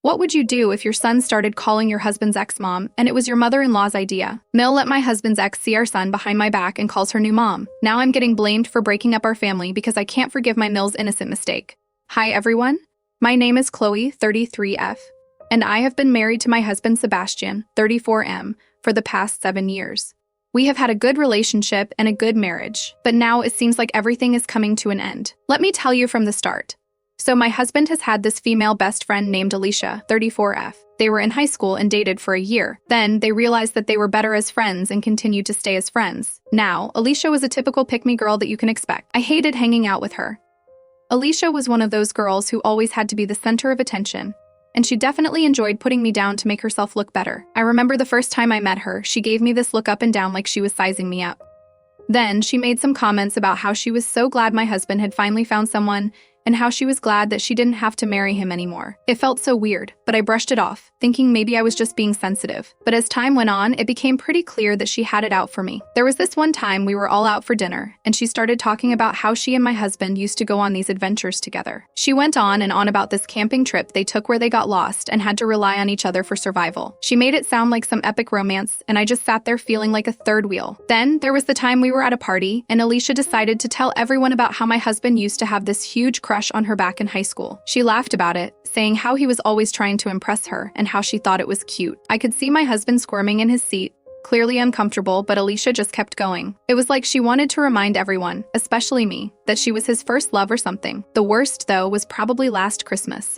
What would you do if your son started calling your husband's ex-mom and it was your mother-in-law's idea? Mel let my husband's ex see our son behind my back and calls her new mom. Now I'm getting blamed for breaking up our family because I can't forgive my Mil's innocent mistake. Hi everyone. My name is Chloe, 33F, and I have been married to my husband Sebastian, 34M, for the past 7 years. We have had a good relationship and a good marriage, but now it seems like everything is coming to an end. Let me tell you from the start. So my husband has had this female best friend named Alicia, 34F. They were in high school and dated for a year. Then they realized that they were better as friends and continued to stay as friends. Now, Alicia was a typical pick-me girl that you can expect. I hated hanging out with her. Alicia was one of those girls who always had to be the center of attention, and she definitely enjoyed putting me down to make herself look better. I remember the first time I met her, she gave me this look up and down like she was sizing me up. Then she made some comments about how she was so glad my husband had finally found someone and how she was glad that she didn't have to marry him anymore. It felt so weird, but I brushed it off, thinking maybe I was just being sensitive. But as time went on, it became pretty clear that she had it out for me. There was this one time we were all out for dinner, and she started talking about how she and my husband used to go on these adventures together. She went on and on about this camping trip they took where they got lost and had to rely on each other for survival. She made it sound like some epic romance, and I just sat there feeling like a third wheel. Then there was the time we were at a party, and Alicia decided to tell everyone about how my husband used to have this huge crush on her back in high school. She laughed about it, saying how he was always trying to impress her and how she thought it was cute. I could see my husband squirming in his seat, clearly uncomfortable, but Alicia just kept going. It was like she wanted to remind everyone, especially me, that she was his first love or something. The worst, though, was probably last Christmas.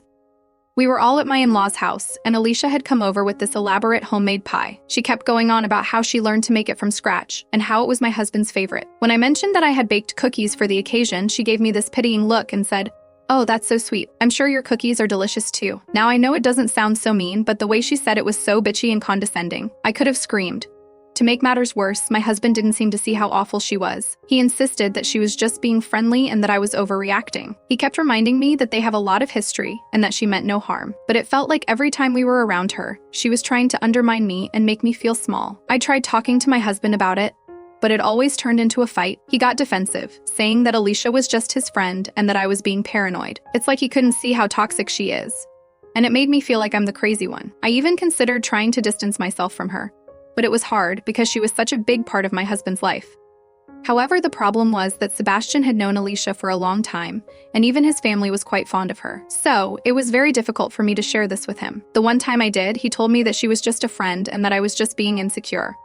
We were all at my in-laws' house, and Alicia had come over with this elaborate homemade pie. She kept going on about how she learned to make it from scratch, and how it was my husband's favorite. When I mentioned that I had baked cookies for the occasion, she gave me this pitying look and said, "Oh, that's so sweet. I'm sure your cookies are delicious too." Now I know it doesn't sound so mean, but the way she said it was so bitchy and condescending. I could have screamed. To make matters worse, my husband didn't seem to see how awful she was. He insisted that she was just being friendly and that I was overreacting. He kept reminding me that they have a lot of history and that she meant no harm. But it felt like every time we were around her, she was trying to undermine me and make me feel small. I tried talking to my husband about it, but it always turned into a fight. He got defensive, saying that Alicia was just his friend and that I was being paranoid. It's like he couldn't see how toxic she is. And it made me feel like I'm the crazy one. I even considered trying to distance myself from her, but it was hard because she was such a big part of my husband's life. However, the problem was that Sebastian had known Alicia for a long time, and even his family was quite fond of her. So, it was very difficult for me to share this with him. The one time I did, he told me that she was just a friend and that I was just being insecure.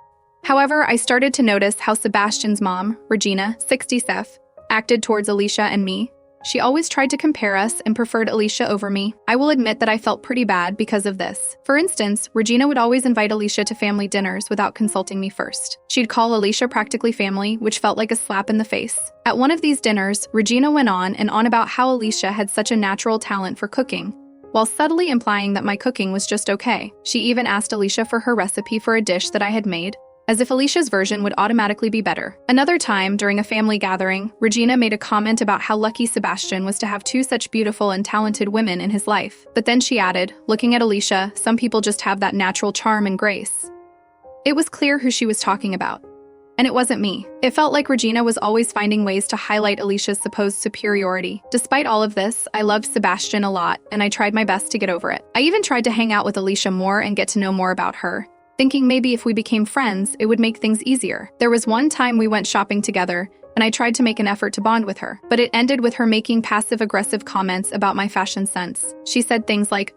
However, I started to notice how Sebastian's mom, Regina, 60Sef, acted towards Alicia and me. She always tried to compare us and preferred Alicia over me. I will admit that I felt pretty bad because of this. For instance, Regina would always invite Alicia to family dinners without consulting me first. She'd call Alicia practically family, which felt like a slap in the face. At one of these dinners, Regina went on and on about how Alicia had such a natural talent for cooking, while subtly implying that my cooking was just okay. She even asked Alicia for her recipe for a dish that I had made, as if Alicia's version would automatically be better. Another time, during a family gathering, Regina made a comment about how lucky Sebastian was to have two such beautiful and talented women in his life. But then she added, looking at Alicia, some people just have that natural charm and grace. It was clear who she was talking about. And it wasn't me. It felt like Regina was always finding ways to highlight Alicia's supposed superiority. Despite all of this, I loved Sebastian a lot, and I tried my best to get over it. I even tried to hang out with Alicia more and get to know more about her, thinking maybe if we became friends, it would make things easier. There was one time we went shopping together, and I tried to make an effort to bond with her, but it ended with her making passive-aggressive comments about my fashion sense. She said things like,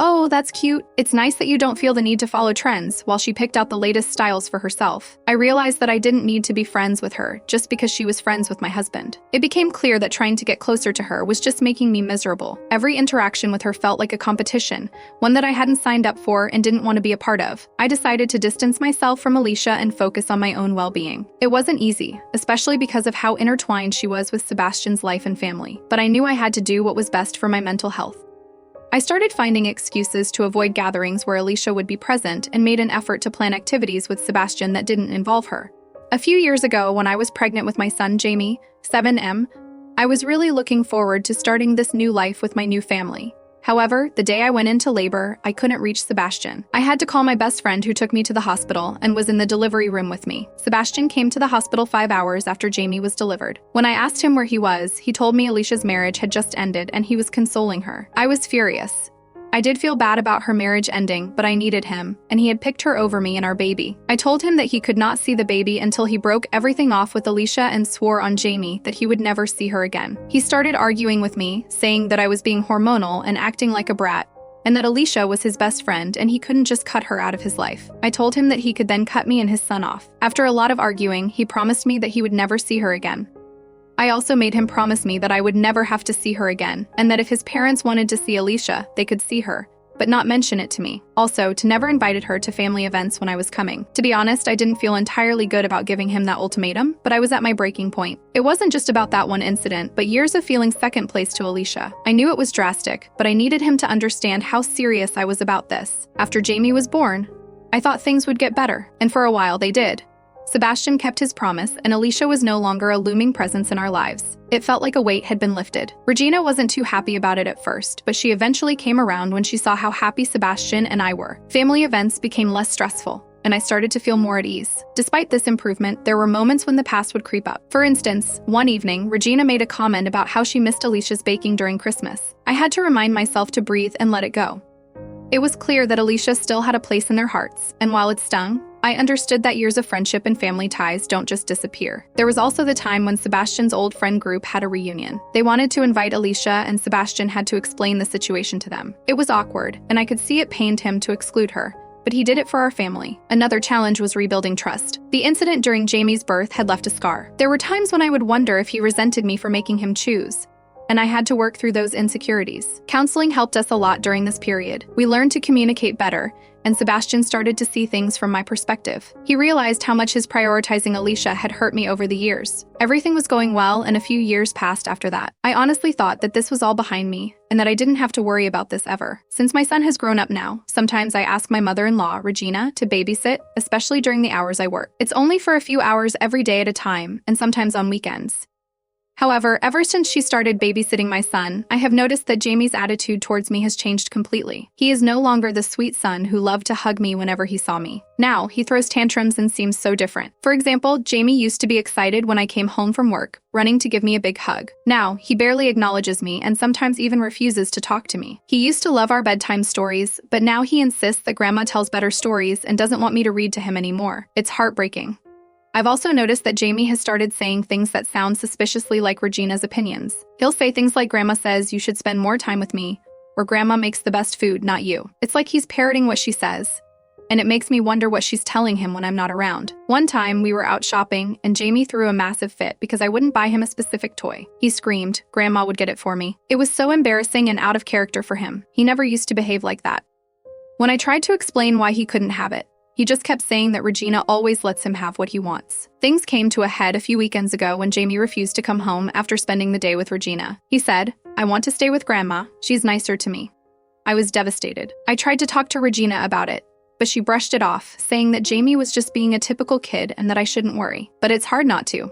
"Oh, that's cute. It's nice that you don't feel the need to follow trends," while she picked out the latest styles for herself. I realized that I didn't need to be friends with her just because she was friends with my husband. It became clear that trying to get closer to her was just making me miserable. Every interaction with her felt like a competition, one that I hadn't signed up for and didn't want to be a part of. I decided to distance myself from Alicia and focus on my own well-being. It wasn't easy, especially because of how intertwined she was with Sebastian's life and family, but I knew I had to do what was best for my mental health. I started finding excuses to avoid gatherings where Alicia would be present and made an effort to plan activities with Sebastian that didn't involve her. A few years ago, when I was pregnant with my son Jamie, 7M, I was really looking forward to starting this new life with my new family. However, the day I went into labor, I couldn't reach Sebastian. I had to call my best friend who took me to the hospital and was in the delivery room with me. Sebastian came to the hospital 5 hours after Jamie was delivered. When I asked him where he was, he told me Alicia's marriage had just ended and he was consoling her. I was furious. I did feel bad about her marriage ending, but I needed him, and he had picked her over me and our baby. I told him that he could not see the baby until he broke everything off with Alicia and swore on Jamie that he would never see her again. He started arguing with me, saying that I was being hormonal and acting like a brat, and that Alicia was his best friend and he couldn't just cut her out of his life. I told him that he could then cut me and his son off. After a lot of arguing, he promised me that he would never see her again. I also made him promise me that I would never have to see her again, and that if his parents wanted to see Alicia, they could see her, but not mention it to me. Also, to never invited her to family events when I was coming. To be honest, I didn't feel entirely good about giving him that ultimatum, but I was at my breaking point. It wasn't just about that one incident, but years of feeling second place to Alicia. I knew it was drastic, but I needed him to understand how serious I was about this. After Jamie was born, I thought things would get better, and for a while they did. Sebastian kept his promise, and Alicia was no longer a looming presence in our lives. It felt like a weight had been lifted. Regina wasn't too happy about it at first, but she eventually came around when she saw how happy Sebastian and I were. Family events became less stressful, and I started to feel more at ease. Despite this improvement, there were moments when the past would creep up. For instance, one evening, Regina made a comment about how she missed Alicia's baking during Christmas. I had to remind myself to breathe and let it go. It was clear that Alicia still had a place in their hearts, and while it stung, I understood that years of friendship and family ties don't just disappear. There was also the time when Sebastian's old friend group had a reunion. They wanted to invite Alicia, and Sebastian had to explain the situation to them. It was awkward, and I could see it pained him to exclude her, but he did it for our family. Another challenge was rebuilding trust. The incident during Jamie's birth had left a scar. There were times when I would wonder if he resented me for making him choose, and I had to work through those insecurities. Counseling helped us a lot during this period. We learned to communicate better, and Sebastian started to see things from my perspective. He realized how much his prioritizing Alicia had hurt me over the years. Everything was going well, and a few years passed after that. I honestly thought that this was all behind me, and that I didn't have to worry about this ever. Since my son has grown up now, sometimes I ask my mother-in-law, Regina, to babysit, especially during the hours I work. It's only for a few hours every day at a time, and sometimes on weekends. However, ever since she started babysitting my son, I have noticed that Jamie's attitude towards me has changed completely. He is no longer the sweet son who loved to hug me whenever he saw me. Now, he throws tantrums and seems so different. For example, Jamie used to be excited when I came home from work, running to give me a big hug. Now, he barely acknowledges me and sometimes even refuses to talk to me. He used to love our bedtime stories, but now he insists that Grandma tells better stories and doesn't want me to read to him anymore. It's heartbreaking. I've also noticed that Jamie has started saying things that sound suspiciously like Regina's opinions. He'll say things like, "Grandma says you should spend more time with me," or "Grandma makes the best food, not you." It's like he's parroting what she says, and it makes me wonder what she's telling him when I'm not around. One time, we were out shopping, and Jamie threw a massive fit because I wouldn't buy him a specific toy. He screamed, "Grandma would get it for me." It was so embarrassing and out of character for him. He never used to behave like that. When I tried to explain why he couldn't have it, he just kept saying that Regina always lets him have what he wants. Things came to a head a few weekends ago when Jamie refused to come home after spending the day with Regina. He said, "I want to stay with Grandma. She's nicer to me." I was devastated. I tried to talk to Regina about it, but she brushed it off, saying that Jamie was just being a typical kid and that I shouldn't worry. But it's hard not to.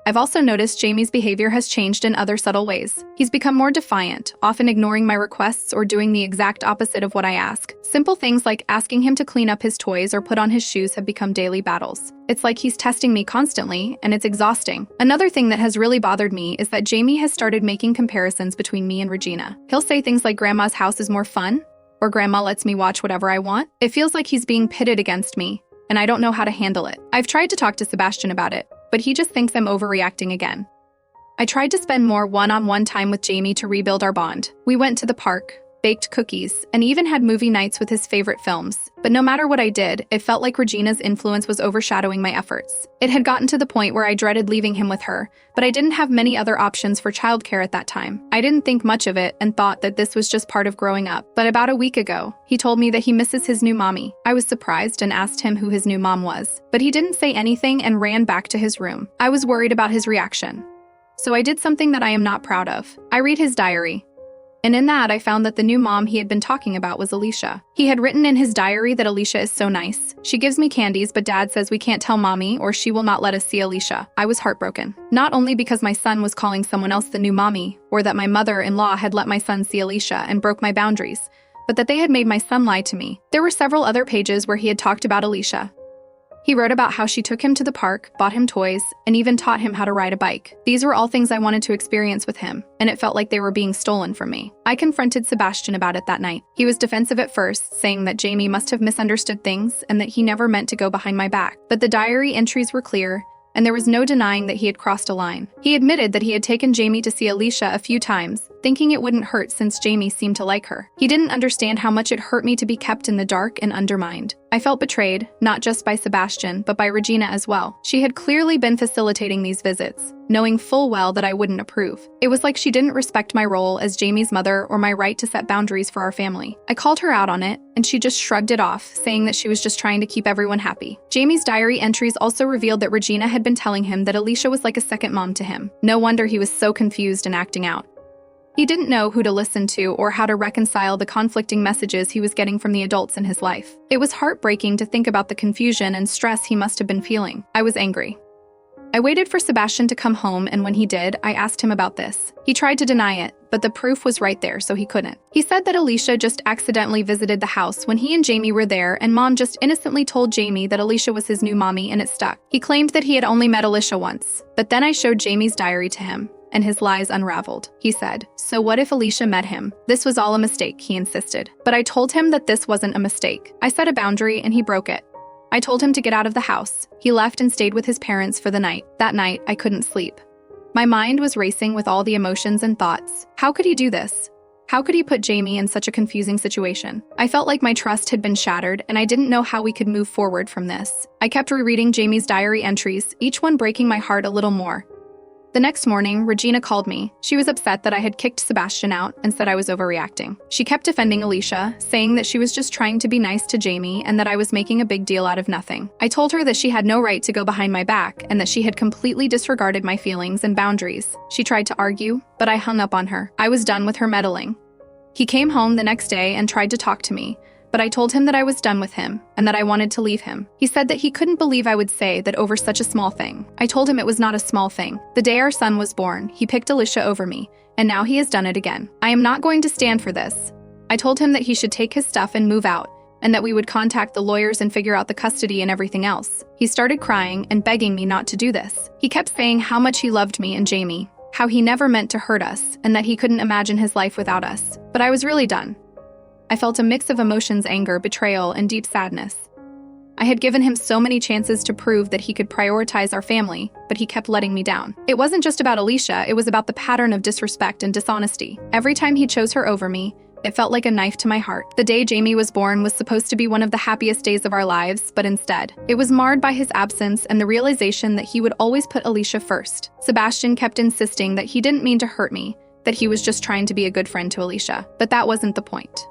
I've also noticed Jamie's behavior has changed in other subtle ways. He's become more defiant, often ignoring my requests or doing the exact opposite of what I ask. Simple things like asking him to clean up his toys or put on his shoes have become daily battles. It's like he's testing me constantly, and it's exhausting. Another thing that has really bothered me is that Jamie has started making comparisons between me and Regina. He'll say things like, "Grandma's house is more fun," or "Grandma lets me watch whatever I want." It feels like he's being pitted against me, and I don't know how to handle it. I've tried to talk to Sebastian about it, but he just thinks I'm overreacting again. I tried to spend more one-on-one time with Jamie to rebuild our bond. We went to the park, baked cookies, and even had movie nights with his favorite films. But no matter what I did, it felt like Regina's influence was overshadowing my efforts. It had gotten to the point where I dreaded leaving him with her, but I didn't have many other options for childcare at that time. I didn't think much of it and thought that this was just part of growing up. But about a week ago, he told me that he misses his new mommy. I was surprised and asked him who his new mom was, but he didn't say anything and ran back to his room. I was worried about his reaction. So I did something that I am not proud of. I read his diary. And in that, I found that the new mom he had been talking about was Alicia. He had written in his diary that Alicia is so nice. "She gives me candies, but Dad says we can't tell Mommy or she will not let us see Alicia." I was heartbroken. Not only because my son was calling someone else the new mommy, or that my mother-in-law had let my son see Alicia and broke my boundaries, but that they had made my son lie to me. There were several other pages where he had talked about Alicia. He wrote about how she took him to the park, bought him toys, and even taught him how to ride a bike. These were all things I wanted to experience with him, and it felt like they were being stolen from me. I confronted Sebastian about it that night. He was defensive at first, saying that Jamie must have misunderstood things and that he never meant to go behind my back. But the diary entries were clear, and there was no denying that he had crossed a line. He admitted that he had taken Jamie to see Alicia a few times, thinking it wouldn't hurt since Jamie seemed to like her. He didn't understand how much it hurt me to be kept in the dark and undermined. I felt betrayed, not just by Sebastian, but by Regina as well. She had clearly been facilitating these visits, knowing full well that I wouldn't approve. It was like she didn't respect my role as Jamie's mother or my right to set boundaries for our family. I called her out on it, and she just shrugged it off, saying that she was just trying to keep everyone happy. Jamie's diary entries also revealed that Regina had been telling him that Alicia was like a second mom to him. No wonder he was so confused and acting out. He didn't know who to listen to or how to reconcile the conflicting messages he was getting from the adults in his life. It was heartbreaking to think about the confusion and stress he must have been feeling. I was angry. I waited for Sebastian to come home, and when he did, I asked him about this. He tried to deny it, but the proof was right there, so he couldn't. He said that Alicia just accidentally visited the house when he and Jamie were there, and Mom just innocently told Jamie that Alicia was his new mommy, and it stuck. He claimed that he had only met Alicia once, but then I showed Jamie's diary to him, and his lies unraveled. He said, "So what if Alicia met him? This was all a mistake," he insisted. But I told him that this wasn't a mistake. I set a boundary, and he broke it. I told him to get out of the house. He left and stayed with his parents for the night. That night, I couldn't sleep. My mind was racing with all the emotions and thoughts. How could he do this? How could he put Jamie in such a confusing situation? I felt like my trust had been shattered, and I didn't know how we could move forward from this. I kept rereading Jamie's diary entries, each one breaking my heart a little more. The next morning, Regina called me. She was upset that I had kicked Sebastian out and said I was overreacting. She kept defending Alicia, saying that she was just trying to be nice to Jamie and that I was making a big deal out of nothing. I told her that she had no right to go behind my back and that she had completely disregarded my feelings and boundaries. She tried to argue, but I hung up on her. I was done with her meddling. He came home the next day and tried to talk to me, but I told him that I was done with him and that I wanted to leave him. He said that he couldn't believe I would say that over such a small thing. I told him it was not a small thing. The day our son was born, he picked Alicia over me, and now he has done it again. I am not going to stand for this. I told him that he should take his stuff and move out, and that we would contact the lawyers and figure out the custody and everything else. He started crying and begging me not to do this. He kept saying how much he loved me and Jamie, how he never meant to hurt us, and that he couldn't imagine his life without us. But I was really done. I felt a mix of emotions: anger, betrayal, and deep sadness. I had given him so many chances to prove that he could prioritize our family, but he kept letting me down. It wasn't just about Alicia, it was about the pattern of disrespect and dishonesty. Every time he chose her over me, it felt like a knife to my heart. The day Jamie was born was supposed to be one of the happiest days of our lives, but instead, it was marred by his absence and the realization that he would always put Alicia first. Sebastian kept insisting that he didn't mean to hurt me, that he was just trying to be a good friend to Alicia. But that wasn't the point.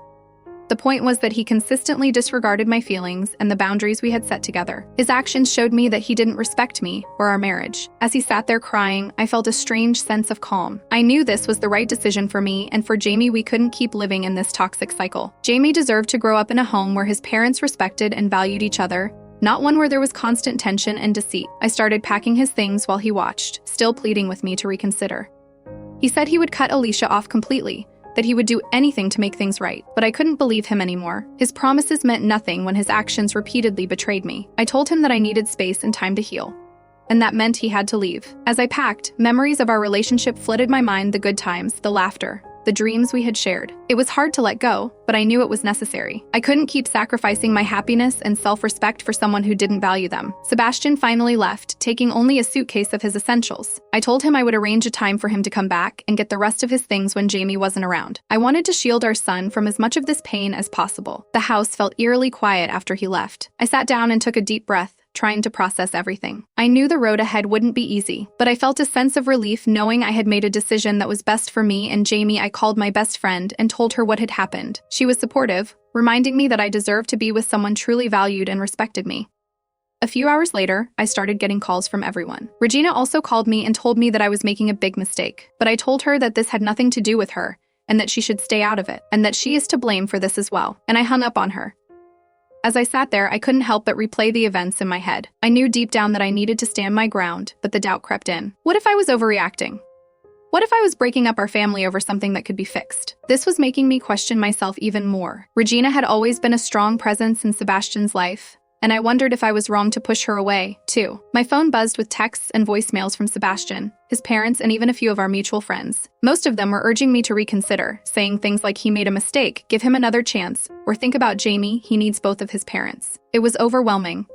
The point was that he consistently disregarded my feelings and the boundaries we had set together. His actions showed me that he didn't respect me or our marriage. As he sat there crying, I felt a strange sense of calm. I knew this was the right decision for me, and for Jamie, we couldn't keep living in this toxic cycle. Jamie deserved to grow up in a home where his parents respected and valued each other, not one where there was constant tension and deceit. I started packing his things while he watched, still pleading with me to reconsider. He said he would cut Alicia off completely, that he would do anything to make things right, but I couldn't believe him anymore. His promises meant nothing when his actions repeatedly betrayed me. I told him that I needed space and time to heal, and that meant he had to leave. As I packed, memories of our relationship flooded my mind: the good times, the laughter, the dreams we had shared. It was hard to let go, but I knew it was necessary. I couldn't keep sacrificing my happiness and self-respect for someone who didn't value them. Sebastian finally left, taking only a suitcase of his essentials. I told him I would arrange a time for him to come back and get the rest of his things when Jamie wasn't around. I wanted to shield our son from as much of this pain as possible. The house felt eerily quiet after he left. I sat down and took a deep breath, trying to process everything. I knew the road ahead wouldn't be easy, but I felt a sense of relief knowing I had made a decision that was best for me and Jamie. I called my best friend and told her what had happened. She was supportive, reminding me that I deserved to be with someone truly valued and respected me. A few hours later, I started getting calls from everyone. Regina also called me and told me that I was making a big mistake, but I told her that this had nothing to do with her and that she should stay out of it, and that she is to blame for this as well, and I hung up on her. As I sat there, I couldn't help but replay the events in my head. I knew deep down that I needed to stand my ground, but the doubt crept in. What if I was overreacting? What if I was breaking up our family over something that could be fixed? This was making me question myself even more. Regina had always been a strong presence in Sebastian's life, and I wondered if I was wrong to push her away, too. My phone buzzed with texts and voicemails from Sebastian, his parents, and even a few of our mutual friends. Most of them were urging me to reconsider, saying things like he made a mistake, give him another chance, or think about Jamie, he needs both of his parents. It was overwhelming,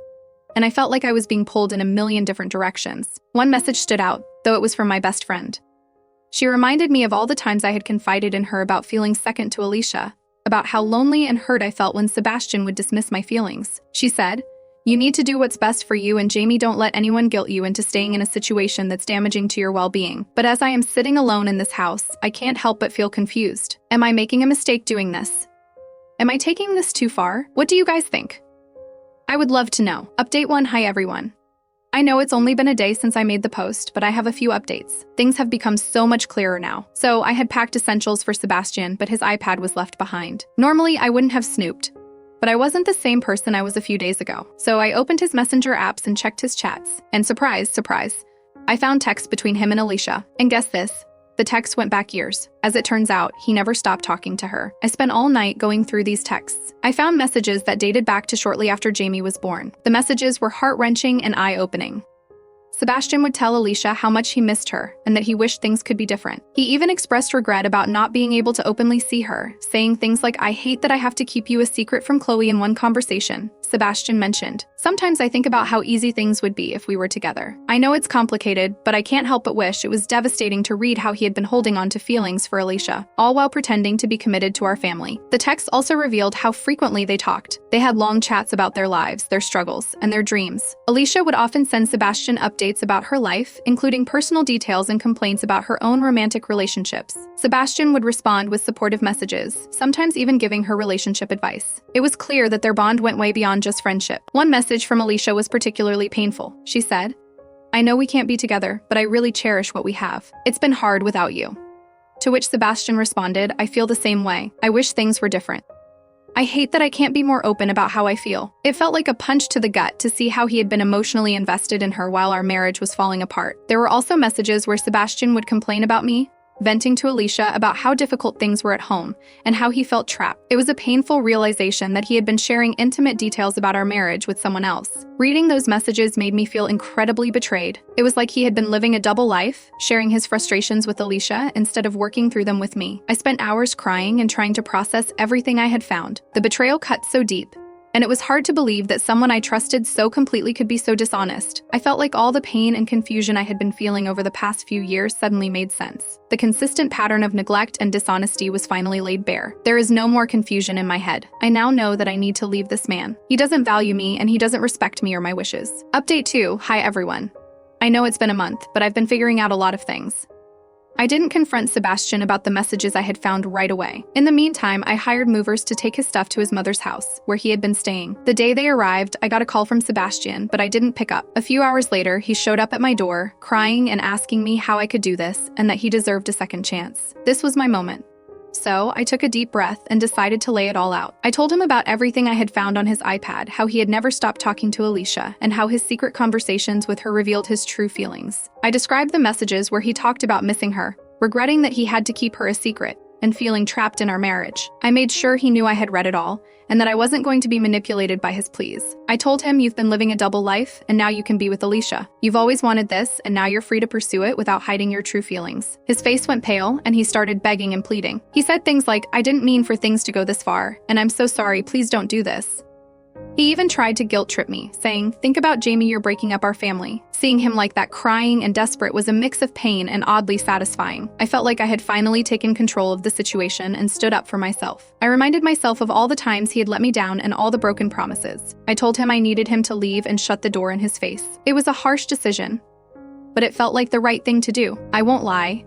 and I felt like I was being pulled in a million different directions. One message stood out, though it was from my best friend. She reminded me of all the times I had confided in her about feeling second to Alicia, about how lonely and hurt I felt when Sebastian would dismiss my feelings. She said, "You need to do what's best for you, and Jamie, don't let anyone guilt you into staying in a situation that's damaging to your well-being." But as I am sitting alone in this house, I can't help but feel confused. Am I making a mistake doing this? Am I taking this too far? What do you guys think? I would love to know. Update 1. Hi everyone. I know it's only been a day since I made the post, but I have a few updates. Things have become so much clearer now. So I had packed essentials for Sebastian, but his iPad was left behind. Normally, I wouldn't have snooped, but I wasn't the same person I was a few days ago. So I opened his messenger apps and checked his chats. And surprise, surprise, I found texts between him and Alicia. And guess this? The text went back years. As it turns out, he never stopped talking to her. I spent all night going through these texts. I found messages that dated back to shortly after Jamie was born. The messages were heart-wrenching and eye-opening. Sebastian would tell Alicia how much he missed her and that he wished things could be different. He even expressed regret about not being able to openly see her, saying things like, "I hate that I have to keep you a secret from Chloe." In one conversation, Sebastian mentioned, "Sometimes I think about how easy things would be if we were together. I know it's complicated, but I can't help but wish." It was devastating to read how he had been holding on to feelings for Alicia, all while pretending to be committed to our family. The text also revealed how frequently they talked. They had long chats about their lives, their struggles, and their dreams. Alicia would often send Sebastian updates about her life, including personal details and complaints about her own romantic relationships. Sebastian would respond with supportive messages, sometimes even giving her relationship advice. It was clear that their bond went way beyond just friendship. One message from Alicia was particularly painful. She said, "I know we can't be together, but I really cherish what we have. It's been hard without you." To which Sebastian responded, "I feel the same way. I wish things were different. I hate that I can't be more open about how I feel." It felt like a punch to the gut to see how he had been emotionally invested in her while our marriage was falling apart. There were also messages where Sebastian would complain about me, venting to Alicia about how difficult things were at home and how he felt trapped. It was a painful realization that he had been sharing intimate details about our marriage with someone else. Reading those messages made me feel incredibly betrayed. It was like he had been living a double life, sharing his frustrations with Alicia instead of working through them with me. I spent hours crying and trying to process everything I had found. The betrayal cut so deep, and it was hard to believe that someone I trusted so completely could be so dishonest. I felt like all the pain and confusion I had been feeling over the past few years suddenly made sense. The consistent pattern of neglect and dishonesty was finally laid bare. There is no more confusion in my head. I now know that I need to leave this man. He doesn't value me, and he doesn't respect me or my wishes. Update 2. Hi everyone. I know it's been a month, but I've been figuring out a lot of things. I didn't confront Sebastian about the messages I had found right away. In the meantime, I hired movers to take his stuff to his mother's house, where he had been staying. The day they arrived, I got a call from Sebastian, but I didn't pick up. A few hours later, he showed up at my door, crying and asking me how I could do this, and that he deserved a second chance. This was my moment. So I took a deep breath and decided to lay it all out. I told him about everything I had found on his iPad, how he had never stopped talking to Alicia, and how his secret conversations with her revealed his true feelings. I described the messages where he talked about missing her, regretting that he had to keep her a secret, and feeling trapped in our marriage. I made sure he knew I had read it all, and that I wasn't going to be manipulated by his pleas. I told him, "You've been living a double life, and now you can be with Alicia. You've always wanted this, and now you're free to pursue it without hiding your true feelings." His face went pale, and he started begging and pleading. He said things like, "I didn't mean for things to go this far, and I'm so sorry, please don't do this." He even tried to guilt trip me, saying, "Think about Jamie, you're breaking up our family." Seeing him like that, crying and desperate, was a mix of pain and oddly satisfying. I felt like I had finally taken control of the situation and stood up for myself. I reminded myself of all the times he had let me down and all the broken promises. I told him I needed him to leave and shut the door in his face. It was a harsh decision, but it felt like the right thing to do. I won't lie.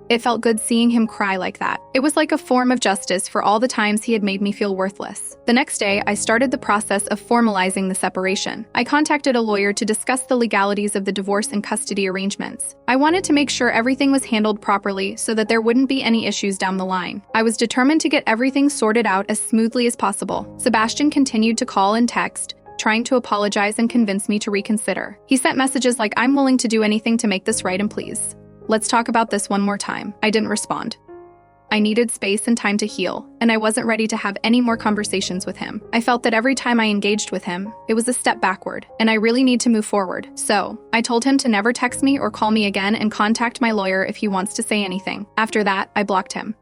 It felt good seeing him cry like that. It was like a form of justice for all the times he had made me feel worthless. The next day, I started the process of formalizing the separation. I contacted a lawyer to discuss the legalities of the divorce and custody arrangements. I wanted to make sure everything was handled properly so that there wouldn't be any issues down the line. I was determined to get everything sorted out as smoothly as possible. Sebastian continued to call and text, trying to apologize and convince me to reconsider. He sent messages like, "I'm willing to do anything to make this right, and please, let's talk about this one more time." I didn't respond. I needed space and time to heal, and I wasn't ready to have any more conversations with him. I felt that every time I engaged with him, it was a step backward, and I really need to move forward. So, I told him to never text me or call me again and contact my lawyer if he wants to say anything. After that, I blocked him.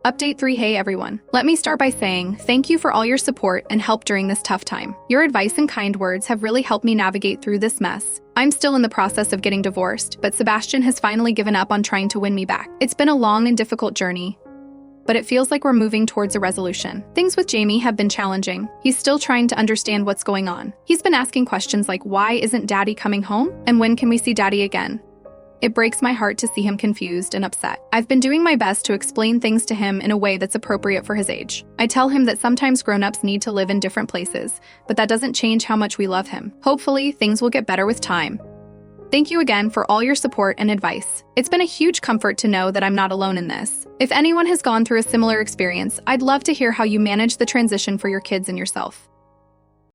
Update 3. Hey everyone. Let me start by saying thank you for all your support and help during this tough time. Your advice and kind words have really helped me navigate through this mess. I'm still in the process of getting divorced, but Sebastian has finally given up on trying to win me back. It's been a long and difficult journey, but it feels like we're moving towards a resolution. Things with Jamie have been challenging. He's still trying to understand what's going on. He's been asking questions like, why isn't Daddy coming home? And when can we see Daddy again? It breaks my heart to see him confused and upset. I've been doing my best to explain things to him in a way that's appropriate for his age. I tell him that sometimes grown-ups need to live in different places, but that doesn't change how much we love him. Hopefully, things will get better with time. Thank you again for all your support and advice. It's been a huge comfort to know that I'm not alone in this. If anyone has gone through a similar experience, I'd love to hear how you managed the transition for your kids and yourself.